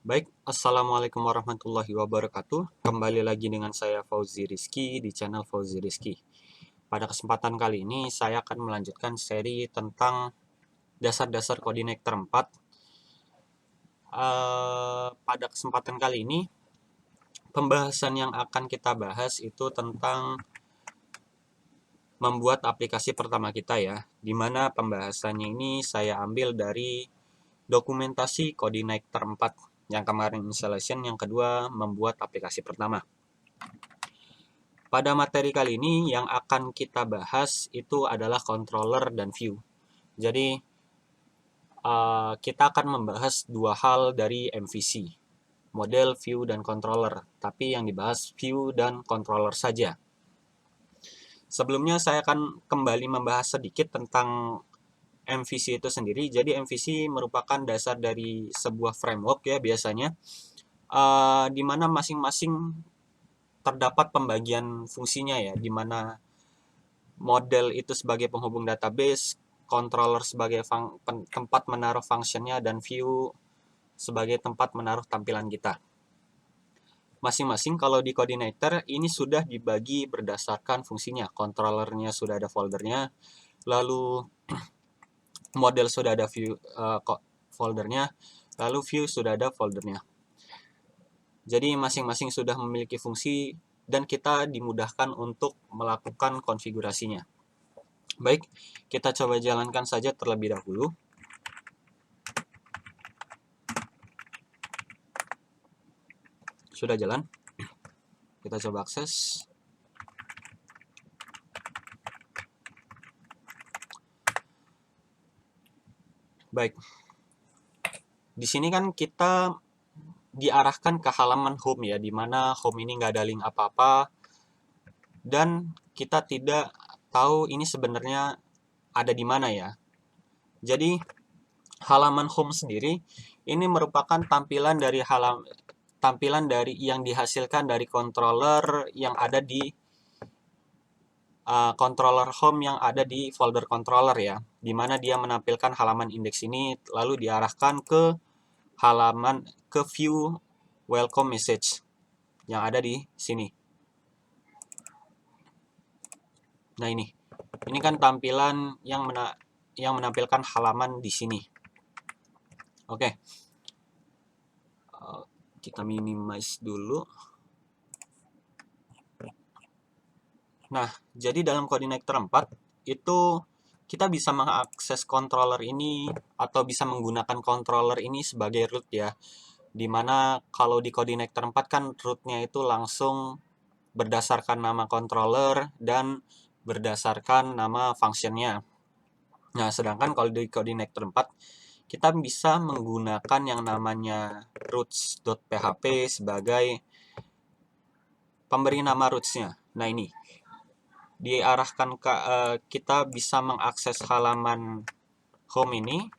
Baik, Assalamualaikum warahmatullahi wabarakatuh. Kembali lagi dengan saya Fauzi Rizky di channel Fauzi Rizky. Pada kesempatan kali ini saya akan melanjutkan seri tentang dasar-dasar Codinector 4. Pada kesempatan kali ini, pembahasan yang akan kita bahas itu tentang membuat aplikasi pertama kita ya, di mana pembahasannya ini saya ambil dari dokumentasi Codinector 4 yang kemarin installation, yang kedua membuat aplikasi pertama. Pada materi kali ini yang akan kita bahas itu adalah controller dan view. Jadi kita akan membahas dua hal dari MVC, model, view, dan controller. Tapi yang dibahas view dan controller saja. Sebelumnya saya akan kembali membahas sedikit tentang MVC itu sendiri. Jadi MVC merupakan dasar dari sebuah framework ya biasanya, di mana masing-masing terdapat pembagian fungsinya ya, di mana model itu sebagai penghubung database, controller sebagai tempat menaruh functionnya, dan view sebagai tempat menaruh tampilan kita. Masing-masing kalau di coordinator ini sudah dibagi berdasarkan fungsinya. Controllernya sudah ada foldernya, lalu model sudah ada view foldernya, lalu view sudah ada foldernya. Jadi masing-masing sudah memiliki fungsi dan kita dimudahkan untuk melakukan konfigurasinya. Baik, kita coba jalankan saja terlebih dahulu. Sudah jalan. Kita coba akses. Baik. Di sini kan kita diarahkan ke halaman home ya, di mana home ini nggak ada link apa-apa, dan kita tidak tahu ini sebenarnya ada di mana ya. Jadi halaman home sendiri ini merupakan tampilan dari yang dihasilkan dari controller yang ada di controller home yang ada di folder controller ya, di mana dia menampilkan halaman indeks ini lalu diarahkan ke halaman ke view welcome message yang ada di sini. Nah ini kan tampilan yang menampilkan halaman di sini. Oke, kita minimize dulu. Nah, jadi dalam Codinector 4 itu kita bisa mengakses controller ini atau bisa menggunakan controller ini sebagai root ya. Dimana kalau di Codinector 4 kan rootnya itu langsung berdasarkan nama controller dan berdasarkan nama functionnya. Nah, sedangkan kalau di Codinector 4 kita bisa menggunakan yang namanya roots.php sebagai pemberi nama rootsnya. Nah ini diarahkan ke kita bisa mengakses halaman home ini,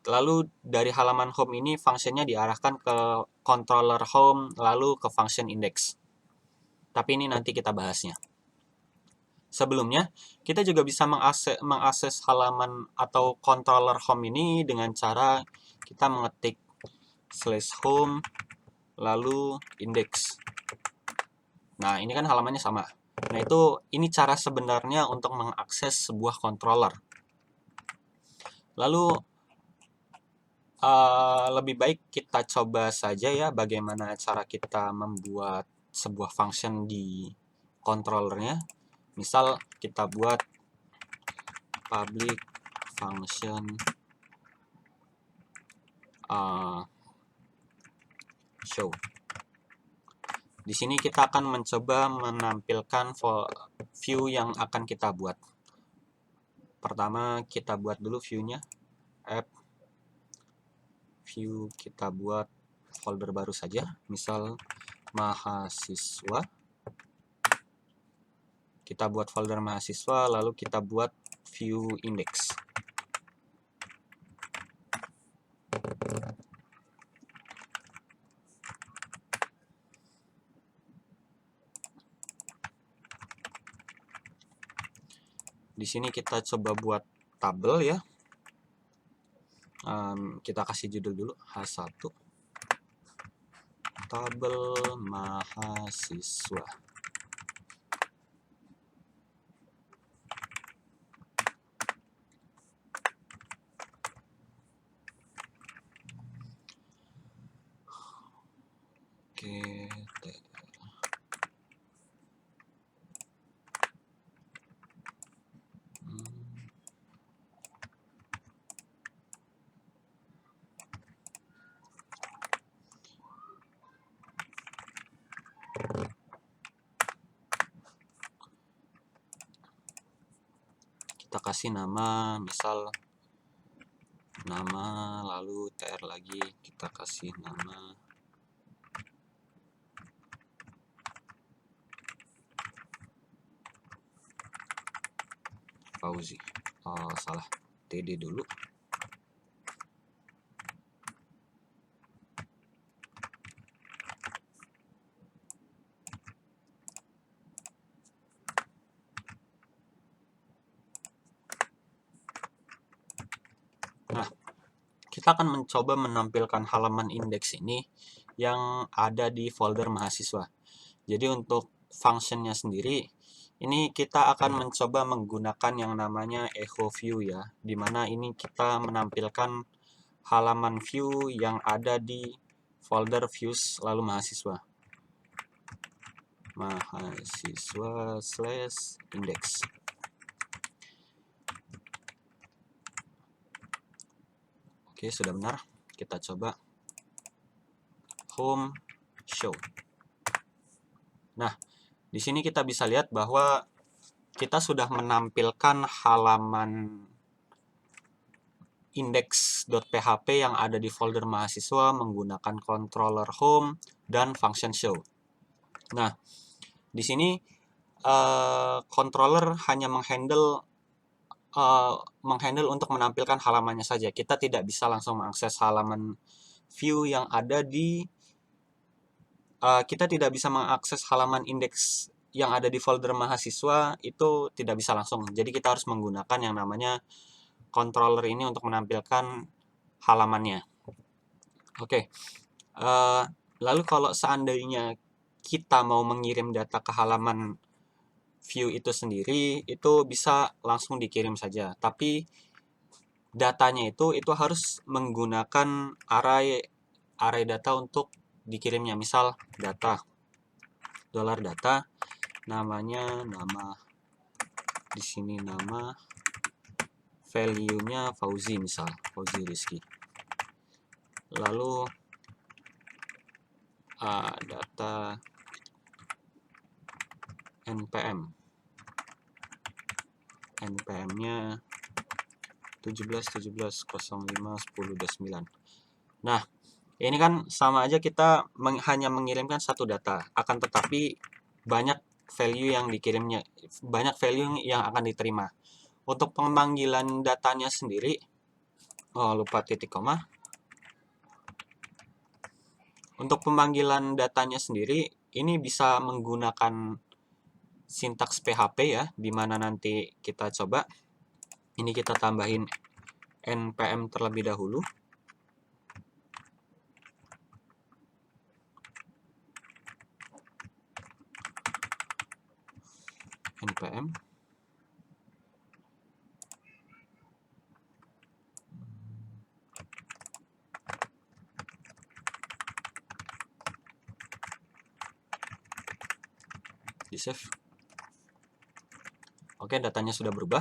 lalu dari halaman home ini fungsinya diarahkan ke controller home lalu ke function index. Tapi ini nanti kita bahasnya. Sebelumnya kita juga bisa mengakses halaman atau controller home ini dengan cara kita mengetik /home lalu index. Nah ini kan halamannya sama. Nah ini cara sebenarnya untuk mengakses sebuah controller. Lalu lebih baik kita coba saja ya bagaimana cara kita membuat sebuah function di controllernya. Misal kita buat public function show. Di sini kita akan mencoba menampilkan view yang akan kita buat. Pertama kita buat dulu view-nya, app view, kita buat folder baru saja, misal mahasiswa. Kita buat folder mahasiswa, lalu kita buat view index. Di sini kita coba buat tabel ya. Kita kasih judul dulu H1. tabel mahasiswa. Oke, kita kasih nama, misal nama, lalu tr lagi, kita kasih nama Fauzi. Salah, td dulu. Nah, kita akan mencoba menampilkan halaman indeks ini yang ada di folder mahasiswa. Jadi untuk functionnya sendiri, ini kita akan mencoba menggunakan yang namanya echo view ya, dimana ini kita menampilkan halaman view yang ada di folder views lalu mahasiswa /index. Oke, sudah benar. Kita coba home show. Nah, di sini kita bisa lihat bahwa kita sudah menampilkan halaman index.php yang ada di folder mahasiswa menggunakan controller home dan function show. Nah, di sini controller hanya menghandle untuk menampilkan halamannya saja. Kita tidak bisa langsung mengakses halaman view yang ada di kita tidak bisa mengakses halaman indeks yang ada di folder mahasiswa, itu tidak bisa langsung. Jadi kita harus menggunakan yang namanya controller ini untuk menampilkan halamannya. Oke. Lalu kalau seandainya kita mau mengirim data ke halaman view itu sendiri, itu bisa langsung dikirim saja. Tapi datanya itu harus menggunakan array data untuk dikirimnya. Misal data $data, namanya nama, di sini nama, value-nya Fauzi, misal Fauzi Rizky. Lalu data npm-nya 17.05.10.29. Nah, ini kan sama aja kita hanya mengirimkan satu data, akan tetapi banyak value yang dikirimnya, banyak value yang akan diterima. Untuk pemanggilan datanya sendiri, lupa titik koma. Untuk pemanggilan datanya sendiri, ini bisa menggunakan sintaks PHP ya, dimana nanti kita coba. Ini kita tambahin npm terlebih dahulu. npm di save. Oke, datanya sudah berubah.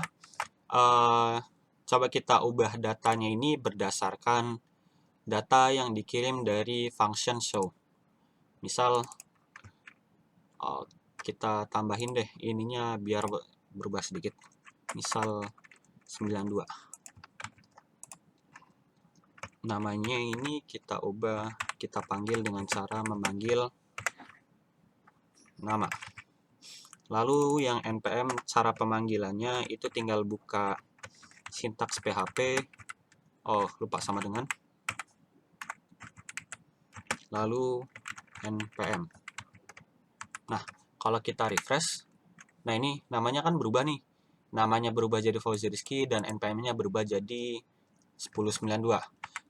Coba kita ubah datanya ini berdasarkan data yang dikirim dari function show. Misal kita tambahin deh ininya biar berubah sedikit. Misal 92. Namanya ini kita ubah, kita panggil dengan cara memanggil nama. Lalu yang npm cara pemanggilannya itu tinggal buka sintaks PHP. Lupa sama dengan. Lalu npm. Nah, kalau kita refresh, nah ini namanya kan berubah nih. Namanya berubah jadi Fauzi Rizky dan npm-nya berubah jadi 1092.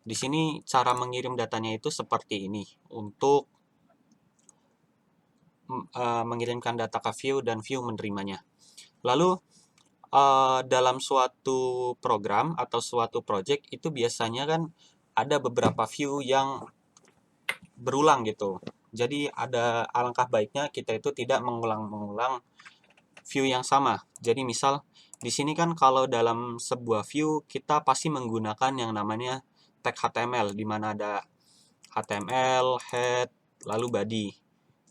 Di sini cara mengirim datanya itu seperti ini. Untuk mengirimkan data ke view dan view menerimanya. Lalu dalam suatu program atau suatu project itu biasanya kan ada beberapa view yang berulang gitu. Jadi alangkah baiknya kita itu tidak mengulang-mengulang view yang sama. Jadi misal di sini kan kalau dalam sebuah view kita pasti menggunakan yang namanya tag HTML, di mana ada HTML, head, lalu body,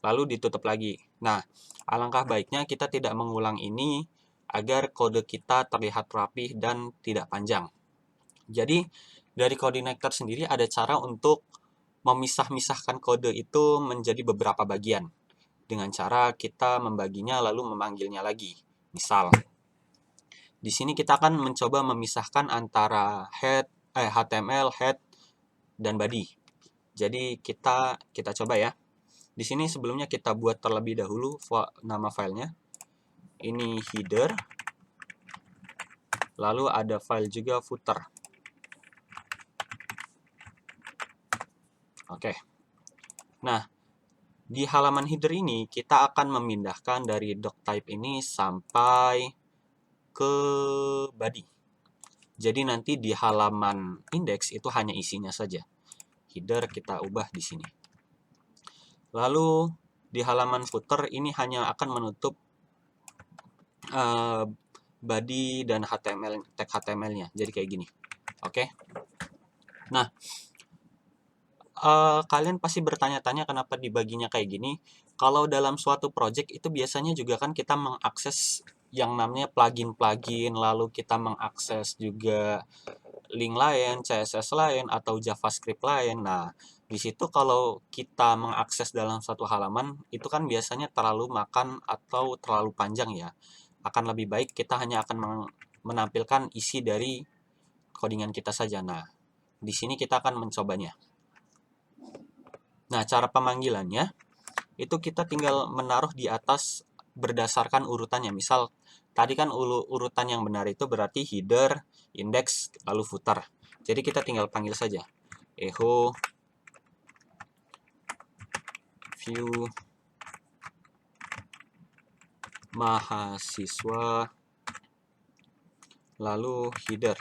lalu ditutup lagi. Nah, alangkah baiknya kita tidak mengulang ini agar kode kita terlihat rapi dan tidak panjang. Jadi dari Coordinator sendiri ada cara untuk memisah-misahkan kode itu menjadi beberapa bagian dengan cara kita membaginya lalu memanggilnya lagi. Misal, di sini kita akan mencoba memisahkan antara HTML, head, dan body. Jadi kita coba ya. Di sini sebelumnya kita buat terlebih dahulu nama filenya. Ini header. Lalu ada file juga footer. Oke. Nah, di halaman header ini kita akan memindahkan dari doctype ini sampai ke body. Jadi nanti di halaman index itu hanya isinya saja. Header kita ubah di sini. Lalu di halaman footer ini hanya akan menutup body dan HTML, tag HTML-nya. Jadi kayak gini. Oke. Nah, kalian pasti bertanya-tanya kenapa dibaginya kayak gini. Kalau dalam suatu project itu biasanya juga kan kita mengakses yang namanya plugin-plugin, lalu kita mengakses juga link lain, CSS lain, atau JavaScript lain. Nah, di situ kalau kita mengakses dalam satu halaman, itu kan biasanya terlalu makan atau terlalu panjang ya. Akan lebih baik kita hanya akan menampilkan isi dari codingan kita saja. Nah, di sini kita akan mencobanya. Nah, cara pemanggilannya, itu kita tinggal menaruh di atas berdasarkan urutannya. Misal, tadi kan urutan yang benar itu berarti header, index, lalu footer. Jadi kita tinggal panggil saja. Echo view mahasiswa, lalu header.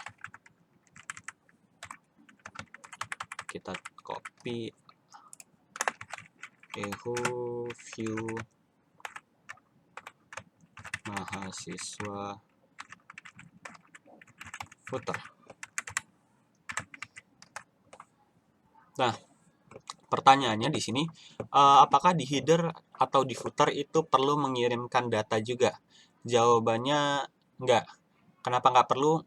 Kita copy echo view mahasiswa footer. Nah, pertanyaannya di sini, apakah di header atau di footer itu perlu mengirimkan data juga? Jawabannya enggak. Kenapa nggak perlu?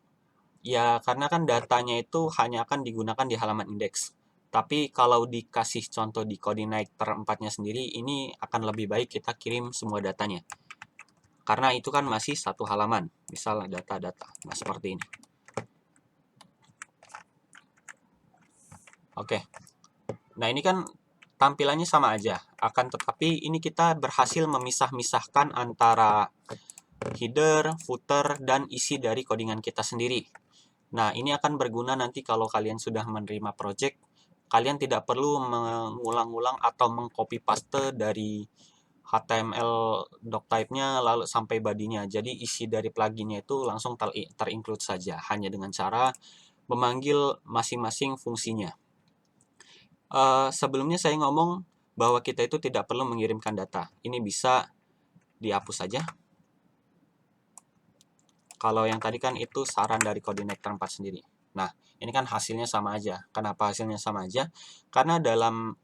Ya, karena kan datanya itu hanya akan digunakan di halaman indeks. Tapi kalau dikasih contoh di Coordinator 4-nya sendiri, ini akan lebih baik kita kirim semua datanya. Karena itu kan masih satu halaman. Misal data-data. Nah, seperti ini. Oke. Nah, ini kan tampilannya sama aja. Akan tetapi ini kita berhasil memisah-misahkan antara header, footer, dan isi dari codingan kita sendiri. Nah, ini akan berguna nanti kalau kalian sudah menerima project. Kalian tidak perlu mengulang-ulang atau mengcopy paste dari HTML doctype-nya lalu sampai body-nya. Jadi isi dari pluginnya itu langsung terinclude saja, hanya dengan cara memanggil masing-masing fungsinya. Sebelumnya saya ngomong bahwa kita itu tidak perlu mengirimkan data. Ini bisa dihapus saja. Kalau yang tadi kan itu saran dari Coordinator 4 sendiri. Nah, ini kan hasilnya sama aja. Kenapa hasilnya sama aja? Karena dalam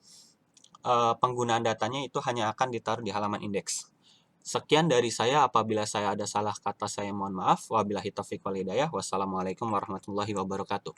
penggunaan datanya itu hanya akan ditaruh di halaman indeks. Sekian dari saya. Apabila saya ada salah kata, saya mohon maaf. Wabillahi taufiq wal hidayah. Wassalamualaikum warahmatullahi wabarakatuh.